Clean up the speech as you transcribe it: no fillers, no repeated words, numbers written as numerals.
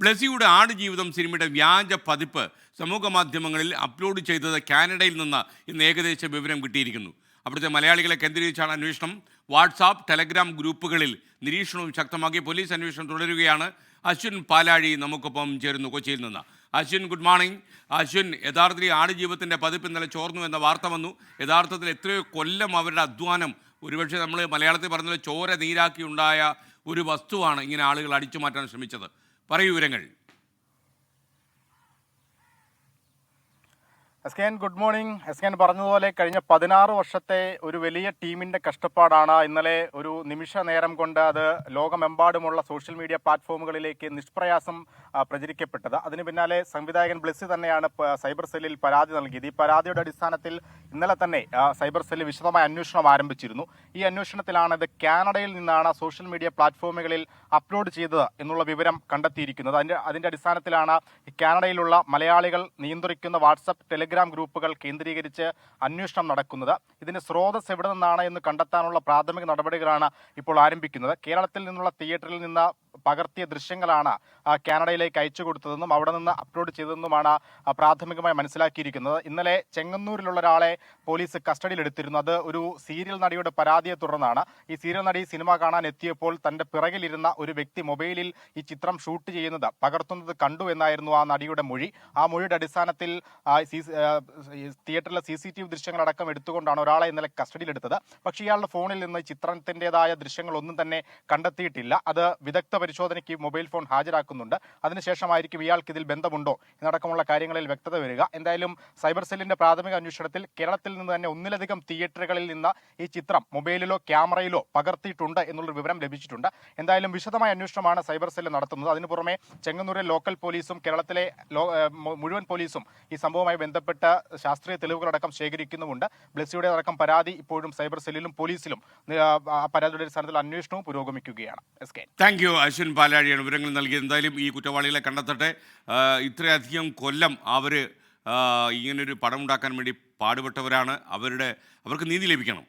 ബ്ലെസിയുടെ ആടുജീവിതം സിനിമയുടെ വ്യാജ പതിപ്പ് സമൂഹ മാധ്യമങ്ങളിൽ അപ്ലോഡ് ചെയ്തത് കാനഡയിൽ നിന്ന് ഇന്ന് ഏകദേശ വിവരം കിട്ടിയിരിക്കുന്നു. അവിടുത്തെ മലയാളികളെ കേന്ദ്രീകരിച്ചാണ് അന്വേഷണം. വാട്സാപ്പ്, ടെലഗ്രാം ഗ്രൂപ്പുകളിൽ നിരീക്ഷണവും ശക്തമാക്കി. പോലീസ് അന്വേഷണം തുടരുകയാണ്. അശ്വിൻ പാലാഴി നമുക്കൊപ്പം ചേരുന്നു കൊച്ചിയിൽ നിന്ന്. Ashwin, good morning. അശ്വിൻ, യഥാർത്ഥത്തിൽ ആടുജീവിതത്തിൻ്റെ പതിപ്പ് ഇന്നലെ ചോർന്നു എന്ന വാർത്ത വന്നു. യഥാർത്ഥത്തിൽ എത്രയോ കൊല്ലം അവരുടെ അധ്വാനം, ഒരുപക്ഷെ നമ്മൾ മലയാളത്തിൽ പറഞ്ഞ ചോര നീരാക്കി ഉണ്ടായ ഒരു വസ്തുവാണ് ഇങ്ങനെ ആളുകൾ അടിച്ചു മാറ്റാൻ ശ്രമിച്ചത്. പറയൂ വിവരങ്ങൾ. എസ്കെൻ, ഗുഡ് മോർണിംഗ്. എസ്കെൻ പറഞ്ഞതുപോലെ കഴിഞ്ഞ 16 വർഷത്തെ ഒരു വലിയ ടീമിന്റെ കഷ്ടപ്പാടാണ് ഇന്നലെ ഒരു നിമിഷ നേരം കൊണ്ട് അത് ലോകമെമ്പാടുമുള്ള സോഷ്യൽ മീഡിയ പ്ലാറ്റ്ഫോമുകളിലേക്ക് നിഷ്പ്രയാസം പ്രചരിക്കപ്പെട്ടത്. അതിന് പിന്നാലെ സംവിധായകൻ ബ്ലെസി തന്നെയാണ് സൈബർ സെല്ലിൽ പരാതി നൽകിയത്. ഈ പരാതിയുടെ അടിസ്ഥാനത്തിൽ ഇന്നലെ തന്നെ സൈബർ സെല്ല് വിശദമായ അന്വേഷണം ആരംഭിച്ചിരുന്നു. ഈ അന്വേഷണത്തിലാണ് ഇത് കാനഡയിൽ നിന്നാണ് സോഷ്യൽ മീഡിയ പ്ലാറ്റ്ഫോമുകളിൽ അപ്ലോഡ് ചെയ്തത് എന്നുള്ള വിവരം കണ്ടെത്തിയിരിക്കുന്നത്. അതിന്റെ അടിസ്ഥാനത്തിലാണ് കാനഡയിലുള്ള മലയാളികൾ നിയന്ത്രിക്കുന്ന വാട്സപ്പ്, ടെലിഗ്രാം ഗ്രൂപ്പുകൾ കേന്ദ്രീകരിച്ച് അന്വേഷണം നടക്കുന്നത്. ഇതിന്റെ സ്രോതസ് എവിടെ നിന്നാണ് എന്ന് കണ്ടെത്താനുള്ള പ്രാഥമിക നടപടികളാണ് ഇപ്പോൾ ആരംഭിക്കുന്നത്. കേരളത്തിൽ നിന്നുള്ള തിയേറ്ററിൽ നിന്ന് പകർത്തിയ ദൃശ്യങ്ങളാണ് കാനഡയിലേക്ക് അയച്ചു കൊടുത്തതെന്നും അവിടെ നിന്ന് അപ്ലോഡ് ചെയ്തതെന്നുമാണ് പ്രാഥമികമായി മനസ്സിലാക്കിയിരിക്കുന്നത്. ഇന്നലെ ചെങ്ങന്നൂരിലുള്ള ഒരാളെ പോലീസ് കസ്റ്റഡിയിലെടുത്തിരുന്നു. അത് ഒരു സീരിയൽ നടിയുടെ പരാതിയെ തുടർന്നാണ്. ഈ സീരിയൽ നടി സിനിമ കാണാൻ എത്തിയപ്പോൾ തന്റെ പിറകിലിരുന്ന ഒരു വ്യക്തി മൊബൈലിൽ ഈ ചിത്രം ഷൂട്ട് ചെയ്യുന്നത്, പകർത്തുന്നത് കണ്ടു എന്നായിരുന്നു ആ നടിയുടെ മൊഴി. ആ മൊഴിയുടെ അടിസ്ഥാനത്തിൽ തിയേറ്ററിലെ CCTV ദൃശ്യങ്ങളടക്കം എടുത്തുകൊണ്ടാണ് ഒരാളെ ഇന്നലെ കസ്റ്റഡിയിലെടുത്തത്. പക്ഷേ ഇയാളുടെ ഫോണിൽ നിന്ന് ചിത്രത്തിൻ്റെതായ ദൃശ്യങ്ങളൊന്നും തന്നെ കണ്ടെത്തിയിട്ടില്ല. അത് വിദഗ്ധ പരിശോധനയ്ക്ക് മൊബൈൽ ഫോൺ ഹാജരാക്കുന്നുണ്ട്. അതിനുശേഷമായിരിക്കും ഇയാൾക്ക് ഇതിൽ ബന്ധമുണ്ടോ എന്നടക്കമുള്ള കാര്യങ്ങളിൽ വ്യക്തത വരിക. എന്തായാലും സൈബർ സെല്ലിന്റെ പ്രാഥമിക അന്വേഷണത്തിൽ കേരളത്തിൽ നിന്ന് തന്നെ ഒന്നിലധികം തിയേറ്ററുകളിൽ നിന്ന് ഈ ചിത്രം മൊബൈലിലോ ക്യാമറയിലോ പകർത്തിയിട്ടുണ്ട് എന്നുള്ള വിവരം ലഭിച്ചിട്ടുണ്ട്. എന്തായാലും വിശദമായ അന്വേഷണമാണ് സൈബർ സെല്ല് നടത്തുന്നത്. അതിനു പുറമെ ചെങ്ങന്നൂരിലെ ലോക്കൽ പോലീസും കേരളത്തിലെ മുഴുവൻ പോലീസും ഈ സംഭവവുമായി ബന്ധപ്പെട്ട് ശാസ്ത്രീയ തെളിവുകളടക്കം ശേഖരിക്കുന്നുമുണ്ട്. ബ്ലെസിയുടെ അടക്കം പരാതി ഇപ്പോഴും സൈബർ സെല്ലിലും പോലീസിലും പരാതിയുടെ അടിസ്ഥാനത്തിൽ അന്വേഷണവും പുരോഗമിക്കുകയാണ്. താങ്ക് യു അശ്വിൻ പാലാഴിയാണ് വിവരങ്ങൾ നൽകിയത്. എന്തായാലും ഈ കുറ്റവാളികളെ കണ്ടെത്തട്ടെ. ഇത്രയധികം കൊല്ലം അവർ ഇങ്ങനൊരു പടമുണ്ടാക്കാൻ വേണ്ടി പാടുപെട്ടവരാണ്. അവർക്ക് നീതി ലഭിക്കണം.